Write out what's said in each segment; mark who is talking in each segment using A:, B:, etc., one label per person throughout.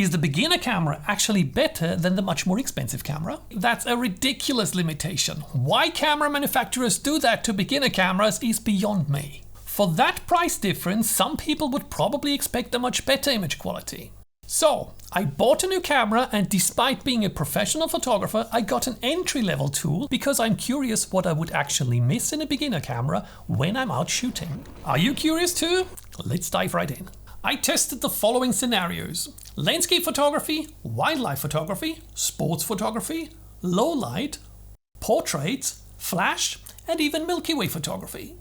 A: Is the beginner camera actually better than the much more expensive camera? That's a ridiculous limitation. Why camera manufacturers do that to beginner cameras is beyond me. For that price difference, some people would probably expect a much better image quality. So, I bought a new camera, and despite being a professional photographer, I got an entry-level tool because I'm curious what I would actually miss in a beginner camera when I'm out shooting. Are you curious too? Let's dive right in. I tested the following scenarios: landscape photography, wildlife photography, sports photography, low light, portraits, flash, and even Milky Way photography.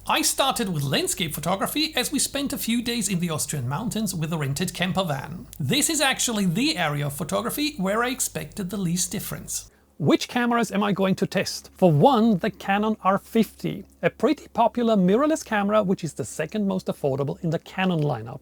A: I started with landscape photography as we spent a few days in the Austrian mountains with a rented camper van. This is actually the area of photography where I expected the least difference. Which cameras am I going to test? For one, the Canon R50, a pretty popular mirrorless camera which is the second most affordable in the Canon lineup.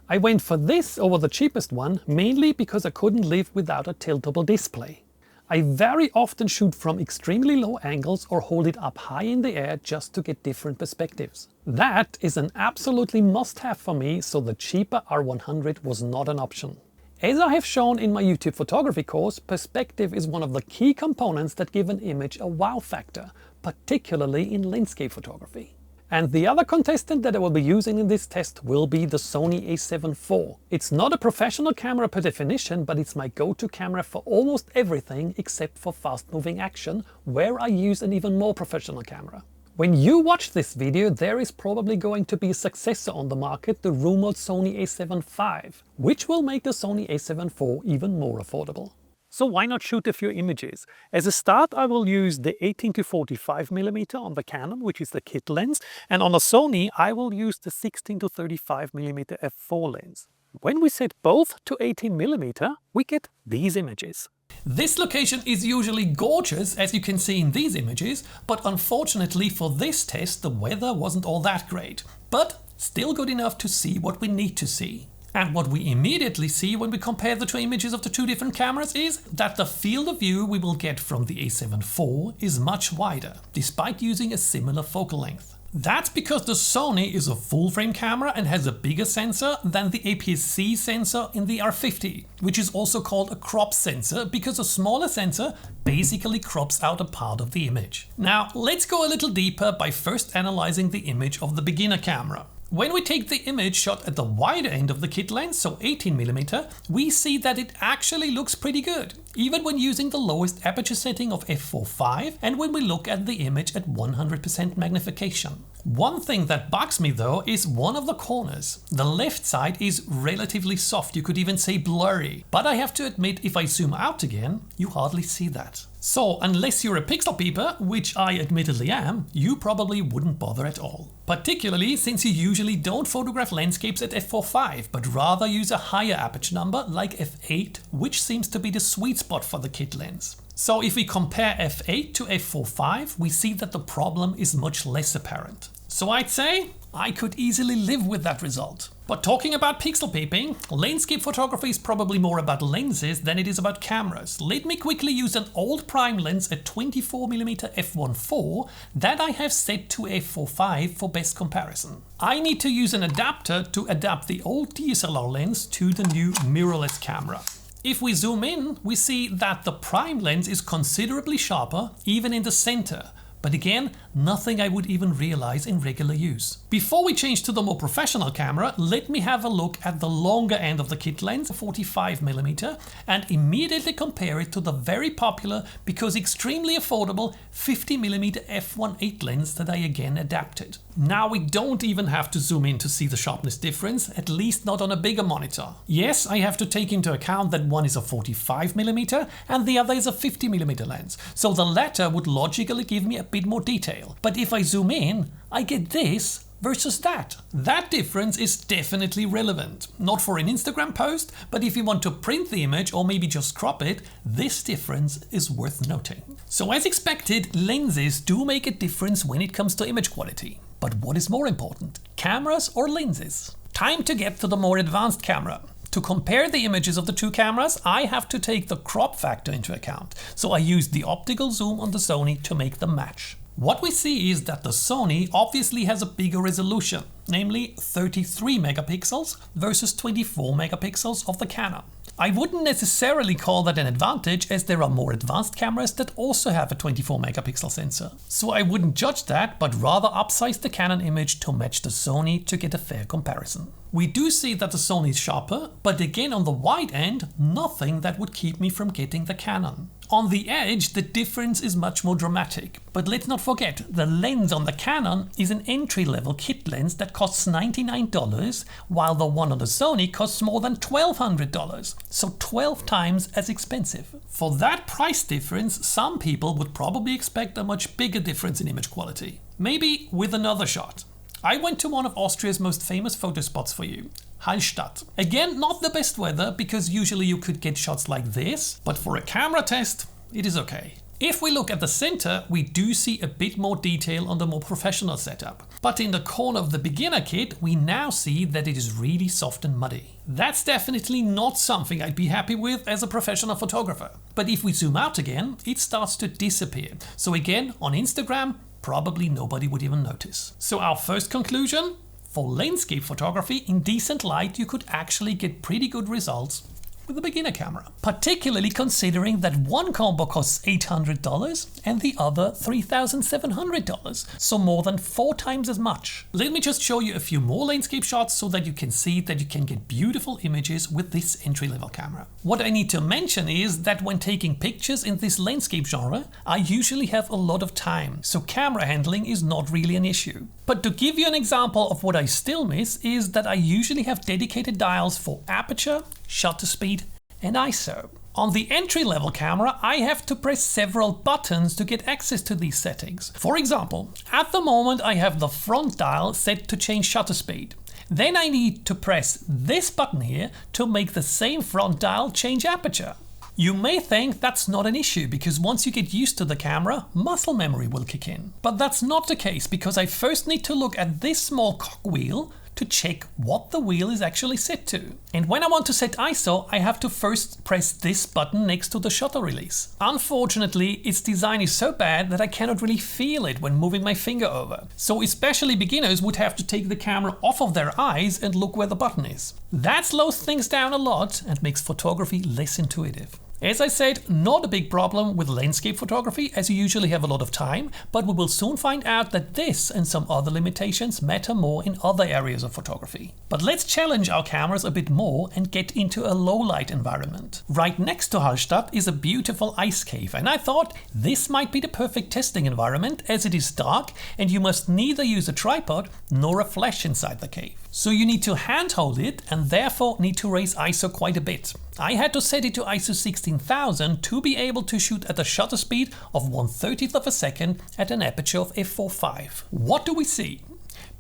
A: I went for this over the cheapest one mainly because I couldn't live without a tiltable display. I very often shoot from extremely low angles or hold it up high in the air just to get different perspectives. That is an absolutely must-have for me, so the cheaper R100 was not an option. As I have shown in my YouTube photography course, perspective is one of the key components that give an image a wow factor, particularly in landscape photography. And the other contestant that I will be using in this test will be the Sony a7 IV. It's not a professional camera per definition, but it's my go-to camera for almost everything except for fast-moving action, where I use an even more professional camera. When you watch this video, there is probably going to be a successor on the market, the rumored Sony a7 V, which will make the Sony a7 IV even more affordable. So why not shoot a few images? As a start, I will use the 18-45mm on the Canon, which is the kit lens, and on the Sony I will use the 16-35mm f4 lens. When we set both to 18mm, we get these images. This location is usually gorgeous, as you can see in these images, but unfortunately for this test the weather wasn't all that great, but still good enough to see what we need to see. And what we immediately see when we compare the two images of the two different cameras is that the field of view we will get from the a7 IV is much wider, despite using a similar focal length. That's because the Sony is a full-frame camera and has a bigger sensor than the APS-C sensor in the R50, which is also called a crop sensor because a smaller sensor basically crops out a part of the image. Now let's go a little deeper by first analyzing the image of the beginner camera. When we take the image shot at the wider end of the kit lens, so 18mm, we see that it actually looks pretty good, even when using the lowest aperture setting of f4.5 and when we look at the image at 100% magnification. One thing that bugs me though is one of the corners. The left side is relatively soft, you could even say blurry, but I have to admit if I zoom out again, you hardly see that. So unless you're a pixel peeper, which I admittedly am, you probably wouldn't bother at all. Particularly since you usually don't photograph landscapes at f4.5, but rather use a higher aperture number like f8, which seems to be the sweet spot for the kit lens. So if we compare f8 to f4.5, we see that the problem is much less apparent. So I'd say I could easily live with that result. But talking about pixel peeping, landscape photography is probably more about lenses than it is about cameras. Let me quickly use an old prime lens at 24mm f1.4 that I have set to f4.5 for best comparison. I need to use an adapter to adapt the old DSLR lens to the new mirrorless camera. If we zoom in, we see that the prime lens is considerably sharper, even in the center. But again, nothing I would even realize in regular use. Before we change to the more professional camera, let me have a look at the longer end of the kit lens, 45mm, and immediately compare it to the very popular, because extremely affordable, 50mm f1.8 lens that I again adapted. Now we don't even have to zoom in to see the sharpness difference, at least not on a bigger monitor. Yes, I have to take into account that one is a 45mm and the other is a 50mm lens, so the latter would logically give me a bit more detail. But if I zoom in, I get this versus that. That difference is definitely relevant. Not for an Instagram post, but if you want to print the image or maybe just crop it, this difference is worth noting. So as expected, lenses do make a difference when it comes to image quality. But what is more important, cameras or lenses? Time to get to the more advanced camera. To compare the images of the two cameras, I have to take the crop factor into account, so I used the optical zoom on the Sony to make them match. What we see is that the Sony obviously has a bigger resolution, namely 33 megapixels versus 24 megapixels of the Canon. I wouldn't necessarily call that an advantage, as there are more advanced cameras that also have a 24 megapixel sensor. So I wouldn't judge that, but rather upsize the Canon image to match the Sony to get a fair comparison. We do see that the Sony is sharper, but again on the wide end, nothing that would keep me from getting the Canon. On the edge, the difference is much more dramatic, but let's not forget, the lens on the Canon is an entry-level kit lens that costs $99, while the one on the Sony costs more than $1,200, so 12 times as expensive. For that price difference, some people would probably expect a much bigger difference in image quality. Maybe with another shot. I went to one of Austria's most famous photo spots for you, Hallstatt. Again, not the best weather, because usually you could get shots like this, but for a camera test, it is okay. If we look at the center, we do see a bit more detail on the more professional setup. But in the corner of the beginner kit, we now see that it is really soft and muddy. That's definitely not something I'd be happy with as a professional photographer. But if we zoom out again, it starts to disappear. So again, on Instagram, probably nobody would even notice. So our first conclusion? For landscape photography in decent light, you could actually get pretty good results with a beginner camera. Particularly considering that one combo costs $800 and the other $3,700, so more than 4 times as much. Let me just show you a few more landscape shots so that you can see that you can get beautiful images with this entry-level camera. What I need to mention is that when taking pictures in this landscape genre, I usually have a lot of time, so camera handling is not really an issue. But to give you an example of what I still miss is that I usually have dedicated dials for aperture, shutter speed and ISO. On the entry-level camera, I have to press several buttons to get access to these settings. For example, at the moment I have the front dial set to change shutter speed. Then I need to press this button here to make the same front dial change aperture. You may think that's not an issue because once you get used to the camera, muscle memory will kick in. But that's not the case, because I first need to look at this small cogwheel to check what the wheel is actually set to. And when I want to set ISO, I have to first press this button next to the shutter release. Unfortunately, its design is so bad that I cannot really feel it when moving my finger over. So especially beginners would have to take the camera off of their eyes and look where the button is. That slows things down a lot and makes photography less intuitive. As I said, not a big problem with landscape photography, as you usually have a lot of time, but we will soon find out that this and some other limitations matter more in other areas of photography. But let's challenge our cameras a bit more and get into a low light environment. Right next to Hallstatt is a beautiful ice cave, and I thought this might be the perfect testing environment, as it is dark and you must neither use a tripod nor a flash inside the cave. So you need to handhold it and therefore need to raise ISO quite a bit. I had to set it to ISO 16000 to be able to shoot at a shutter speed of 1/30th of a second at an aperture of f4.5. What do we see?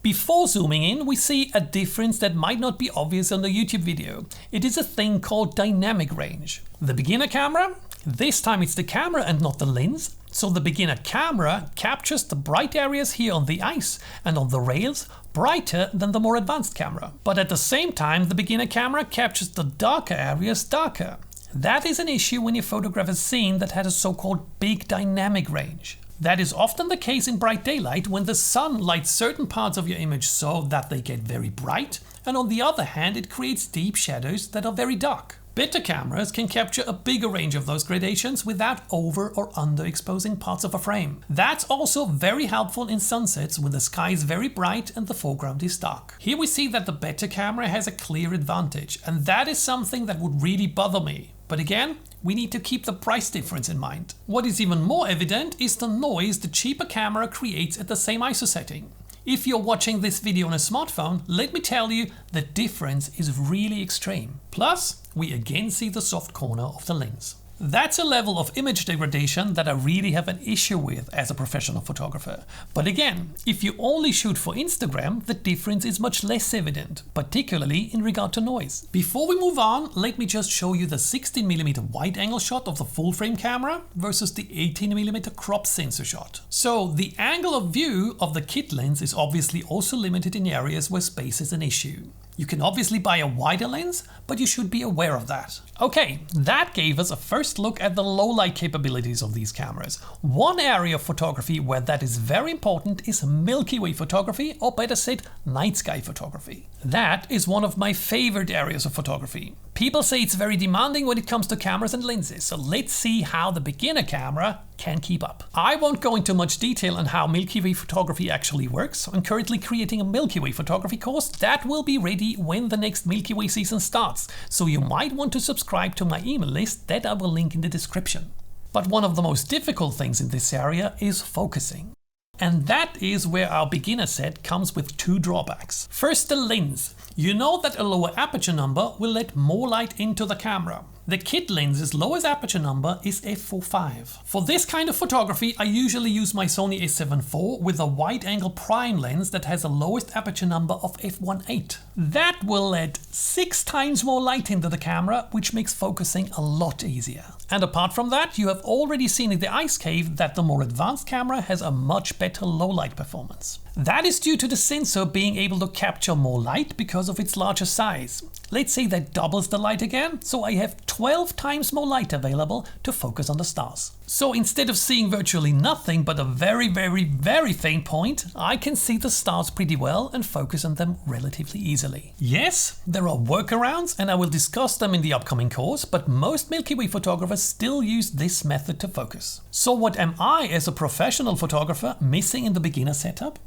A: Before zooming in, we see a difference that might not be obvious on the YouTube video. It is a thing called dynamic range. The beginner camera, this time it's the camera and not the lens. So the beginner camera captures the bright areas here on the ice and on the rails brighter than the more advanced camera. But at the same time, the beginner camera captures the darker areas darker. That is an issue when you photograph a scene that has a so-called big dynamic range. That is often the case in bright daylight when the sun lights certain parts of your image so that they get very bright, and on the other hand it creates deep shadows that are very dark. Better cameras can capture a bigger range of those gradations without over or underexposing parts of a frame. That's also very helpful in sunsets when the sky is very bright and the foreground is dark. Here we see that the better camera has a clear advantage, and that is something that would really bother me. But again, we need to keep the price difference in mind. What is even more evident is the noise the cheaper camera creates at the same ISO setting. If you're watching this video on a smartphone, let me tell you, the difference is really extreme. Plus, we again see the soft corner of the lens. That's a level of image degradation that I really have an issue with as a professional photographer. But again, if you only shoot for Instagram, the difference is much less evident, particularly in regard to noise. Before we move on, let me just show you the 16mm wide angle shot of the full frame camera versus the 18mm crop sensor shot. So the angle of view of the kit lens is obviously also limited in areas where space is an issue. You can obviously buy a wider lens, but you should be aware of that. Okay, that gave us a first look at the low light capabilities of these cameras. One area of photography where that is very important is Milky Way photography, or better said, night sky photography. That is one of my favorite areas of photography, People say it's very demanding when it comes to cameras and lenses, so let's see how the beginner camera can keep up. I won't go into much detail on how Milky Way photography actually works. I'm currently creating a Milky Way photography course that will be ready when the next Milky Way season starts, so you might want to subscribe to my email list that I will link in the description. But one of the most difficult things in this area is focusing. And that is where our beginner set comes with two drawbacks. First, the lens. You know that a lower aperture number will let more light into the camera. The kit lens's lowest aperture number is f4.5. For this kind of photography, I usually use my Sony a7 IV with a wide-angle prime lens that has a lowest aperture number of f1.8. That will let 6 times more light into the camera, which makes focusing a lot easier. And apart from that, you have already seen in the ice cave that the more advanced camera has a much better low light performance. That is due to the sensor being able to capture more light because of its larger size. Let's say that doubles the light again, so I have 12 times more light available to focus on the stars. So instead of seeing virtually nothing but a very faint point, I can see the stars pretty well and focus on them relatively easily. Yes, there are workarounds and I will discuss them in the upcoming course, but most Milky Way photographers still use this method to focus. So what am I as a professional photographer missing in the beginner setup?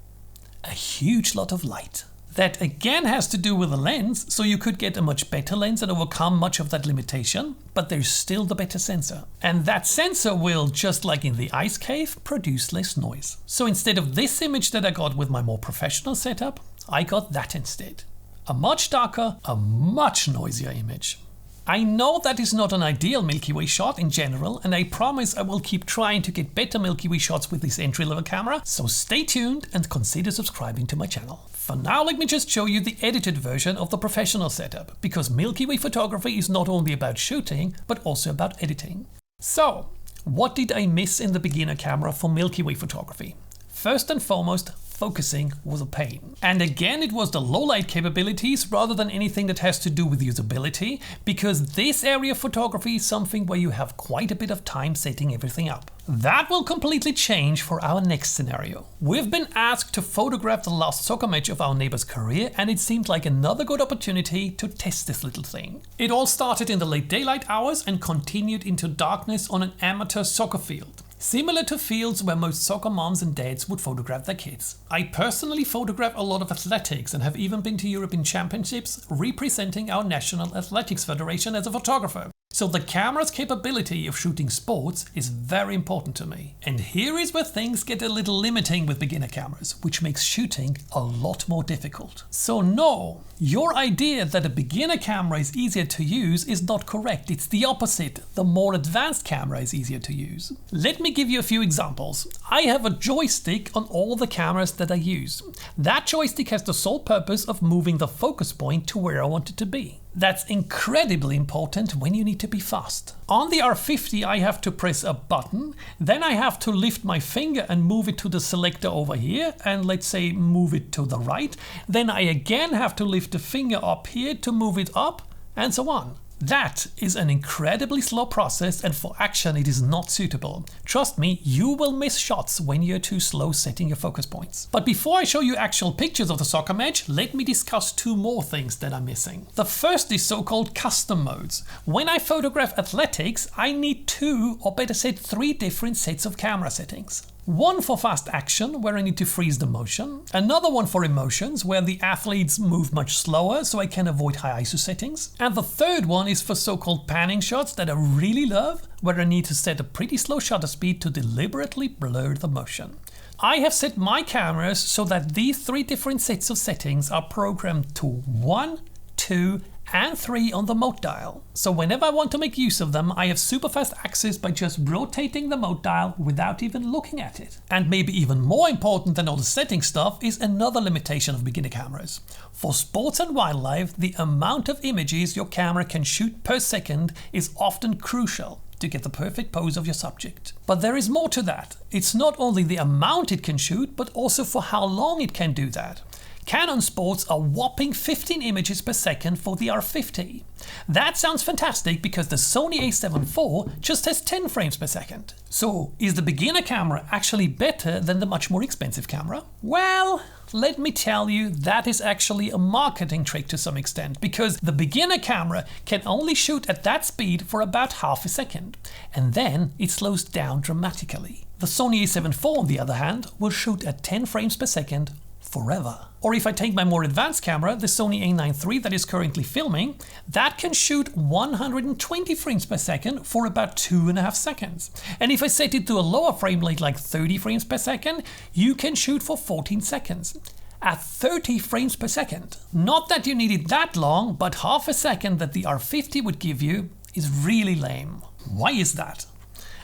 A: A huge lot of light. That again has to do with the lens, so you could get a much better lens and overcome much of that limitation, but there's still the better sensor. And that sensor will, just like in the ice cave, produce less noise. So instead of this image that I got with my more professional setup, I got that instead. A much darker, a much noisier image. I know that is not an ideal Milky Way shot in general, and I promise I will keep trying to get better Milky Way shots with this entry-level camera, so stay tuned and consider subscribing to my channel. For now, let me just show you the edited version of the professional setup, because Milky Way photography is not only about shooting, but also about editing. So, what did I miss in the beginner camera for Milky Way photography? First and foremost, focusing was a pain. And again, it was the low light capabilities rather than anything that has to do with usability, because this area of photography is something where you have quite a bit of time setting everything up. That will completely change for our next scenario. We've been asked to photograph the last soccer match of our neighbor's career, and it seemed like another good opportunity to test this little thing. It all started in the late daylight hours and continued into darkness on an amateur soccer field. Similar to fields where most soccer moms and dads would photograph their kids. I personally photograph a lot of athletics and have even been to European Championships representing our National Athletics Federation as a photographer. So the camera's capability of shooting sports is very important to me. And here is where things get a little limiting with beginner cameras, which makes shooting a lot more difficult. So no, your idea that a beginner camera is easier to use is not correct. It's the opposite. The more advanced camera is easier to use. Let me give you a few examples. I have a joystick on all the cameras that I use. That joystick has the sole purpose of moving the focus point to where I want it to be. That's incredibly important when you need to be fast. On the R50 I have to press a button, then I have to lift my finger and move it to the selector over here, and let's say move it to the right. Then I again have to lift the finger up here to move it up, and so on. That is an incredibly slow process, and for action it is not suitable. Trust me, you will miss shots when you're too slow setting your focus points. But before I show you actual pictures of the soccer match, let me discuss two more things that are missing. The first is so-called custom modes. When I photograph athletics, I need 2, or better said 3 different sets of camera settings. One for fast action, where I need to freeze the motion. Another one for emotions, where the athletes move much slower, so I can avoid high ISO settings. And the third one is for so-called panning shots that I really love, where I need to set a pretty slow shutter speed to deliberately blur the motion. I have set my cameras so that these 3 different sets of settings are programmed to 1, 2, and 3 on the mode dial. So whenever I want to make use of them, I have super fast access by just rotating the mode dial without even looking at it. And maybe even more important than all the setting stuff is another limitation of beginner cameras. For sports and wildlife, the amount of images your camera can shoot per second is often crucial to get the perfect pose of your subject. But there is more to that. It's not only the amount it can shoot, but also for how long it can do that. Canon sports a whopping 15 images per second for the R50. That sounds fantastic because the Sony a7 IV just has 10 frames per second. So, is the beginner camera actually better than the much more expensive camera? Well, let me tell you, that is actually a marketing trick to some extent, because the beginner camera can only shoot at that speed for about half a second, and then it slows down dramatically. The Sony a7 IV, on the other hand, will shoot at 10 frames per second forever. Or if I take my more advanced camera, the Sony a9 III that is currently filming, that can shoot 120 frames per second for about 2.5 seconds. And if I set it to a lower frame rate like 30 frames per second, you can shoot for 14 seconds. At 30 frames per second. Not that you need it that long, but half a second that the R50 would give you is really lame. Why is that?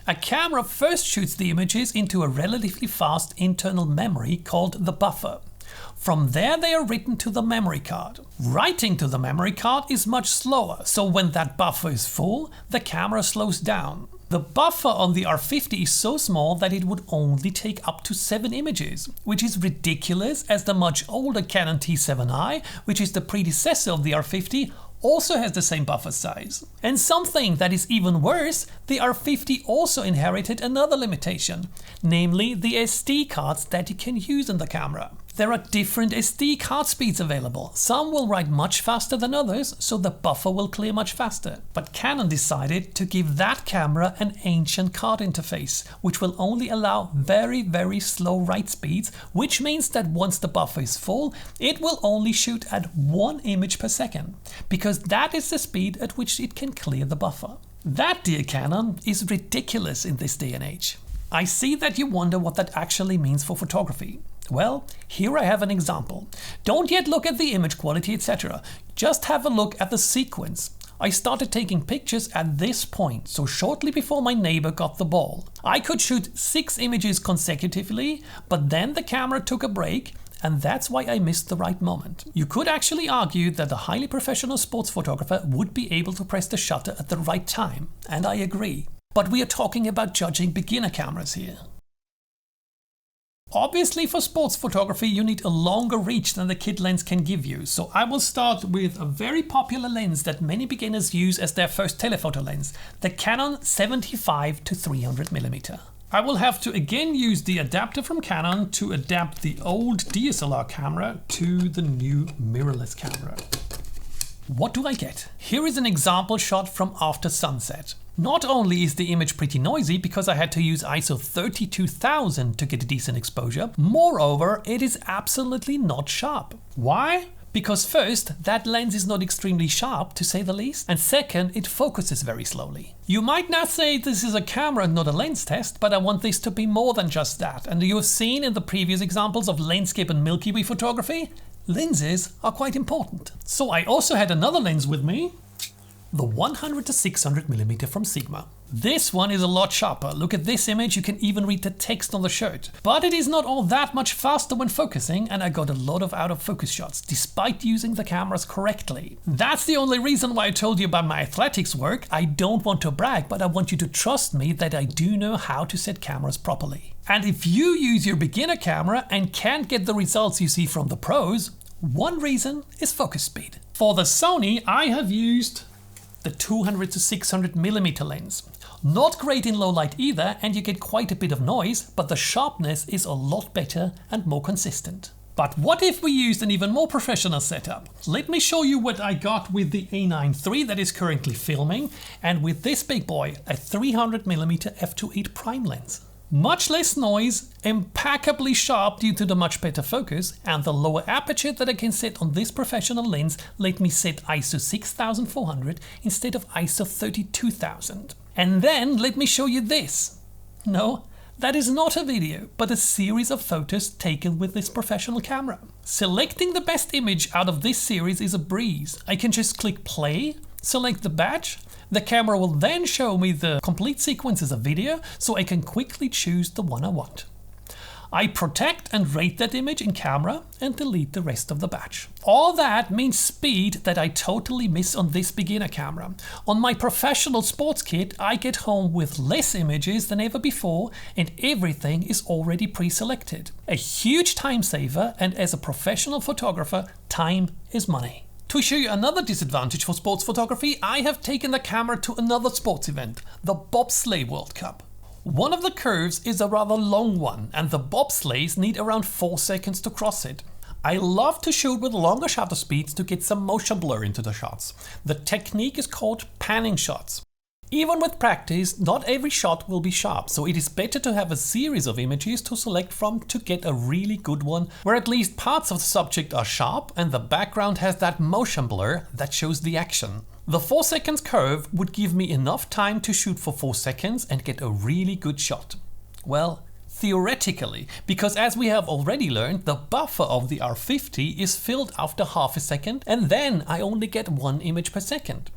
A: A camera first shoots the images into a relatively fast internal memory called the buffer. From there they are written to the memory card. Writing to the memory card is much slower, so when that buffer is full, the camera slows down. The buffer on the R50 is so small that it would only take up to 7 images, which is ridiculous as the much older Canon T7i, which is the predecessor of the R50, also has the same buffer size. And something that is even worse, the R50 also inherited another limitation, namely the SD cards that you can use in the camera. There are different SD card speeds available. Some will write much faster than others, so the buffer will clear much faster. But Canon decided to give that camera an ancient card interface, which will only allow very slow write speeds, which means that once the buffer is full, it will only shoot at 1 image per second, because that is the speed at which it can clear the buffer. That, dear Canon, is ridiculous in this day and age. I see that you wonder what that actually means for photography. Well, here I have an example. Don't yet look at the image quality, etc. Just have a look at the sequence. I started taking pictures at this point, so shortly before my neighbor got the ball. I could shoot 6 images consecutively, but then the camera took a break, and that's why I missed the right moment. You could actually argue that a highly professional sports photographer would be able to press the shutter at the right time, and I agree. But we are talking about judging beginner cameras here. Obviously for sports photography you need a longer reach than the kit lens can give you, so I will start with a very popular lens that many beginners use as their first telephoto lens, the Canon 75-300mm. I will have to again use the adapter from Canon to adapt the old DSLR camera to the new mirrorless camera. What do I get? Here is an example shot from after sunset. Not only is the image pretty noisy because I had to use ISO 32,000 to get a decent exposure, moreover it is absolutely not sharp. Why? Because first, that lens is not extremely sharp to say the least, and second, it focuses very slowly. You might now say this is a camera and not a lens test, but I want this to be more than just that, and you have seen in the previous examples of landscape and Milky Way photography, lenses are quite important. So I also had another lens with me, the 100-600mm from Sigma. This one is a lot sharper. Look at this image, you can even read the text on the shirt. But it is not all that much faster when focusing, and I got a lot of out of focus shots, despite using the cameras correctly. That's the only reason why I told you about my athletics work. I don't want to brag, but I want you to trust me that I do know how to set cameras properly. And if you use your beginner camera and can't get the results you see from the pros, one reason is focus speed. For the Sony, I have used the 200-600mm lens. Not great in low light either, and you get quite a bit of noise, but the sharpness is a lot better and more consistent. But what if we used an even more professional setup? Let me show you what I got with the a9 III that is currently filming, and with this big boy, a 300mm f2.8 prime lens. Much less noise, impeccably sharp due to the much better focus, and the lower aperture that I can set on this professional lens let me set ISO 6400 instead of ISO 32000. And then let me show you this. No, that is not a video, but a series of photos taken with this professional camera. Selecting the best image out of this series is a breeze. I can just click play, select the batch. The camera will then show me the complete sequences of video, so I can quickly choose the one I want. I protect and rate that image in camera and delete the rest of the batch. All that means speed that I totally miss on this beginner camera. On my professional sports kit, I get home with less images than ever before and everything is already pre-selected. A huge time saver, and as a professional photographer, time is money. To show you another disadvantage for sports photography, I have taken the camera to another sports event, the Bobsleigh World Cup. One of the curves is a rather long one and the bobsleighs need around 4 seconds to cross it. I love to shoot with longer shutter speeds to get some motion blur into the shots. The technique is called panning shots. Even with practice, not every shot will be sharp, so it is better to have a series of images to select from to get a really good one where at least parts of the subject are sharp and the background has that motion blur that shows the action. The 4 seconds curve would give me enough time to shoot for 4 seconds and get a really good shot. Well, theoretically, because as we have already learned, the buffer of the R50 is filled after half a second and then I only get 1 image per second.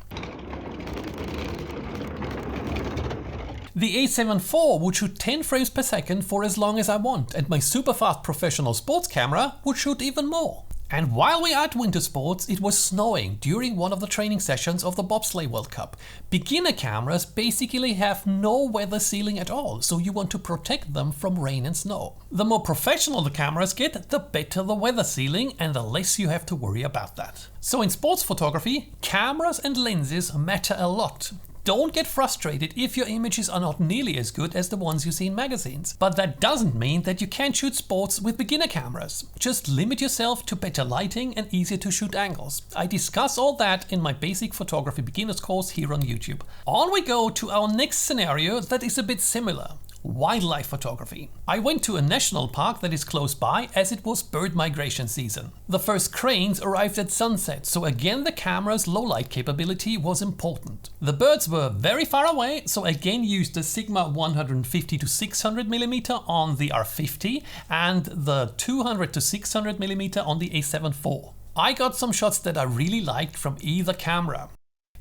A: The A7 IV would shoot 10 frames per second for as long as I want, and my super fast professional sports camera would shoot even more. And while we are at winter sports, it was snowing during one of the training sessions of the Bobsleigh World Cup. Beginner cameras basically have no weather sealing at all, so you want to protect them from rain and snow. The more professional the cameras get, the better the weather sealing and the less you have to worry about that. So in sports photography, cameras and lenses matter a lot. Don't get frustrated if your images are not nearly as good as the ones you see in magazines. But that doesn't mean that you can't shoot sports with beginner cameras. Just limit yourself to better lighting and easier to shoot angles. I discuss all that in my basic photography beginners course here on YouTube. On we go to our next scenario that is a bit similar. Wildlife photography. I went to a national park that is close by as it was bird migration season. The first cranes arrived at sunset, so again the camera's low light capability was important. The birds were very far away, so again used the Sigma 150 to 600mm on the R50 and the 200 to 600mm on the A7 IV. I got some shots that I really liked from either camera.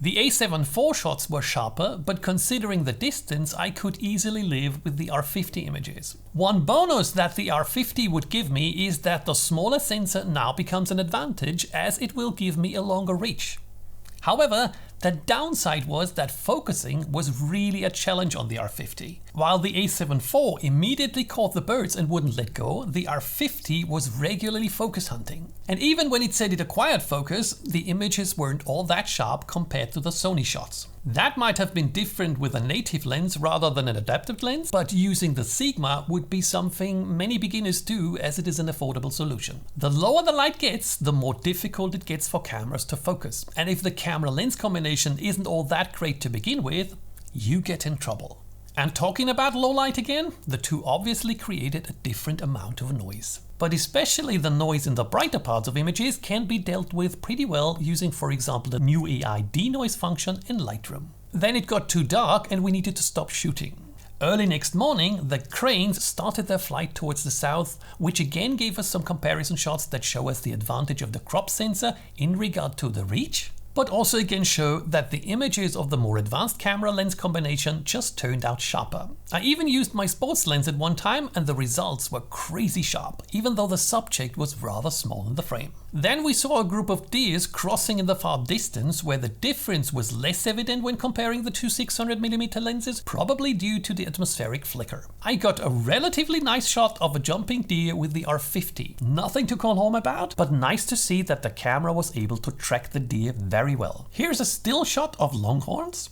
A: The A7 IV shots were sharper, but considering the distance, I could easily live with the R50 images. One bonus that the R50 would give me is that the smaller sensor now becomes an advantage as it will give me a longer reach. However, the downside was that focusing was really a challenge on the R50. While the A7 IV immediately caught the birds and wouldn't let go, the R50 was regularly focus hunting. And even when it said it acquired focus, the images weren't all that sharp compared to the Sony shots. That might have been different with a native lens rather than an adaptive lens, but using the Sigma would be something many beginners do as it is an affordable solution. The lower the light gets, the more difficult it gets for cameras to focus. And if the camera lens combination isn't all that great to begin with, you get in trouble. And talking about low light again, the two obviously created a different amount of noise. But especially the noise in the brighter parts of images can be dealt with pretty well using, for example, the new AI denoise function in Lightroom. Then it got too dark and we needed to stop shooting. Early next morning, the cranes started their flight towards the south, which again gave us some comparison shots that show us the advantage of the crop sensor in regard to the reach, but also again show that the images of the more advanced camera lens combination just turned out sharper. I even used my sports lens at one time and the results were crazy sharp, even though the subject was rather small in the frame. Then we saw a group of deers crossing in the far distance where the difference was less evident when comparing the two 600mm lenses, probably due to the atmospheric flicker. I got a relatively nice shot of a jumping deer with the R50. Nothing to call home about, but nice to see that the camera was able to track the deer very well. Here's a still shot of longhorns,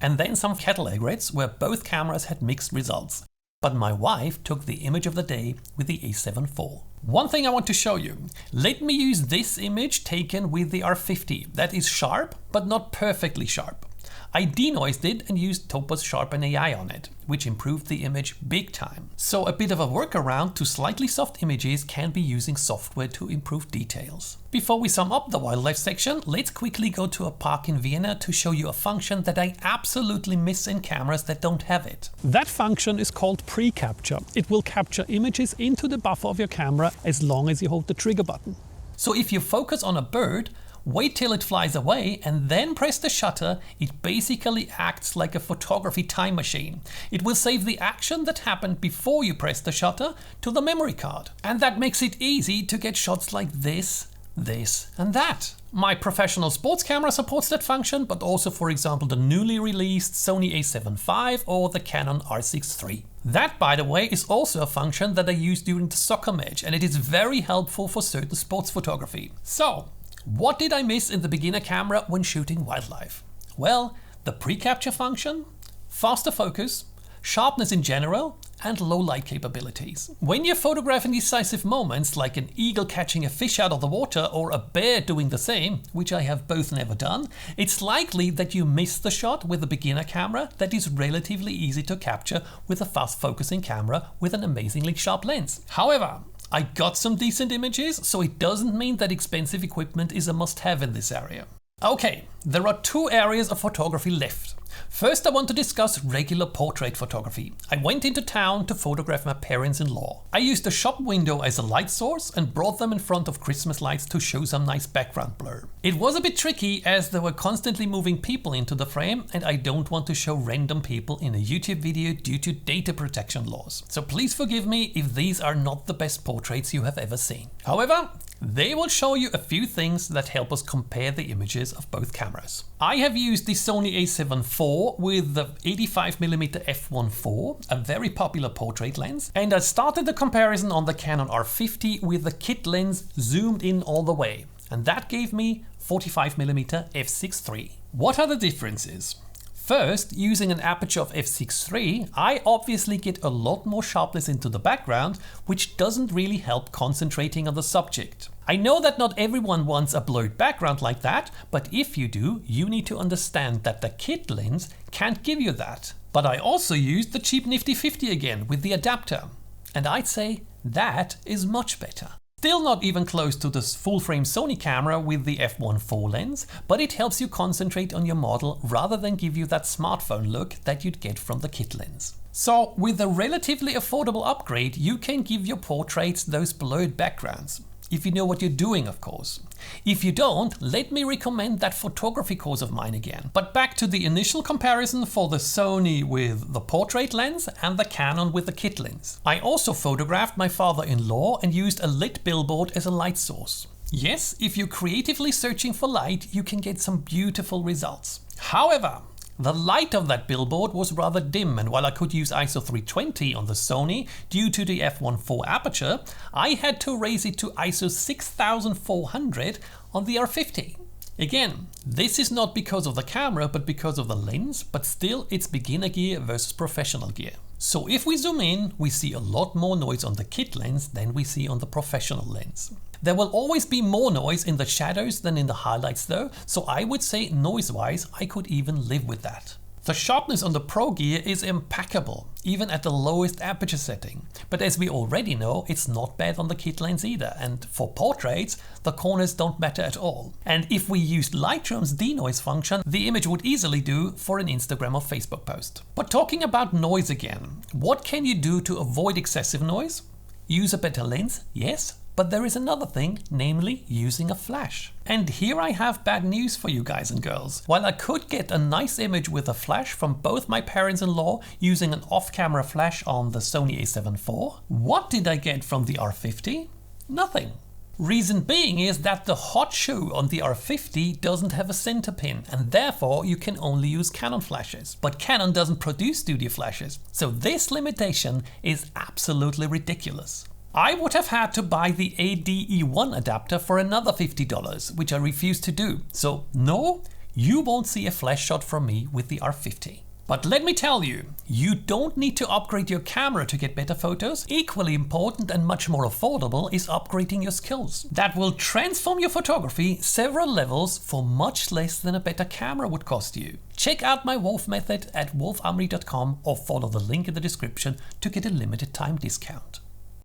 A: and then some cattle egrets where both cameras had mixed results. But my wife took the image of the day with the A7 IV. One thing I want to show you. Let me use this image taken with the R50. That is sharp, but not perfectly sharp. I denoised it and used Topaz Sharpen AI on it, which improved the image big time. So a bit of a workaround to slightly soft images can be using software to improve details. Before we sum up the wildlife section, let's quickly go to a park in Vienna to show you a function that I absolutely miss in cameras that don't have it. That function is called pre-capture. It will capture images into the buffer of your camera as long as you hold the trigger button. So if you focus on a bird, wait till it flies away and then press the shutter, it basically acts like a photography time machine. It will save the action that happened before you press the shutter to the memory card. And that makes it easy to get shots like this, and that. My professional sports camera supports that function, but also, for example, the newly released Sony a7 IV or the Canon R60. That, by the way, is also a function that I use during the soccer match, and it is very helpful for certain sports photography. So, what did I miss in the beginner camera when shooting wildlife? Well, the pre-capture function, faster focus, sharpness in general, and low light capabilities. When you're photographing decisive moments like an eagle catching a fish out of the water or a bear doing the same, which I have both never done, it's likely that you miss the shot with a beginner camera that is relatively easy to capture with a fast focusing camera with an amazingly sharp lens. However, I got some decent images, so it doesn't mean that expensive equipment is a must-have in this area. Okay, there are two areas of photography left. First, I want to discuss regular portrait photography. I went into town to photograph my parents-in-law. I used a shop window as a light source and brought them in front of Christmas lights to show some nice background blur. It was a bit tricky as there were constantly moving people into the frame, and I don't want to show random people in a YouTube video due to data protection laws. So please forgive me if these are not the best portraits you have ever seen. However, they will show you a few things that help us compare the images of both cameras. I have used the Sony a7 IV with the 85mm f1.4, a very popular portrait lens, and I started the comparison on the Canon R50 with the kit lens zoomed in all the way, and that gave me 45mm f6.3. What are the differences? First, using an aperture of f6.3, I obviously get a lot more sharpness into the background, which doesn't really help concentrating on the subject. I know that not everyone wants a blurred background like that, but if you do, you need to understand that the kit lens can't give you that. But I also used the cheap nifty 50 again with the adapter, and I'd say that is much better. Still not even close to this full-frame Sony camera with the f1.4 lens, but it helps you concentrate on your model rather than give you that smartphone look that you'd get from the kit lens. So with a relatively affordable upgrade, you can give your portraits those blurred backgrounds. If you know what you're doing, of course. If you don't, let me recommend that photography course of mine again. But back to the initial comparison for the Sony with the portrait lens and the Canon with the kit lens. I also photographed my father-in-law and used a lit billboard as a light source. Yes, if you're creatively searching for light, you can get some beautiful results. However, the light of that billboard was rather dim, and while I could use ISO 320 on the Sony due to the f1.4 aperture, I had to raise it to ISO 6400 on the R50. Again, this is not because of the camera but because of the lens, but still it's beginner gear versus professional gear. So if we zoom in, we see a lot more noise on the kit lens than we see on the professional lens. There will always be more noise in the shadows than in the highlights though, so I would say noise-wise I could even live with that. The sharpness on the Pro gear is impeccable, even at the lowest aperture setting. But as we already know, it's not bad on the kit lens either, and for portraits, the corners don't matter at all. And if we used Lightroom's denoise function, the image would easily do for an Instagram or Facebook post. But talking about noise again, what can you do to avoid excessive noise? Use a better lens, yes. But there is another thing, namely using a flash. And here I have bad news for you guys and girls. While I could get a nice image with a flash from both my parents-in-law using an off-camera flash on the Sony a7 IV, what did I get from the R50? Nothing. Reason being is that the hot shoe on the R50 doesn't have a center pin, and therefore you can only use Canon flashes. But Canon doesn't produce studio flashes, so this limitation is absolutely ridiculous. I would have had to buy the ADE1 adapter for another $50, which I refused to do. So no, you won't see a flash shot from me with the R50. But let me tell you, you don't need to upgrade your camera to get better photos. Equally important and much more affordable is upgrading your skills. That will transform your photography several levels for much less than a better camera would cost you. Check out my Wolf method at wolfamri.com or follow the link in the description to get a limited time discount.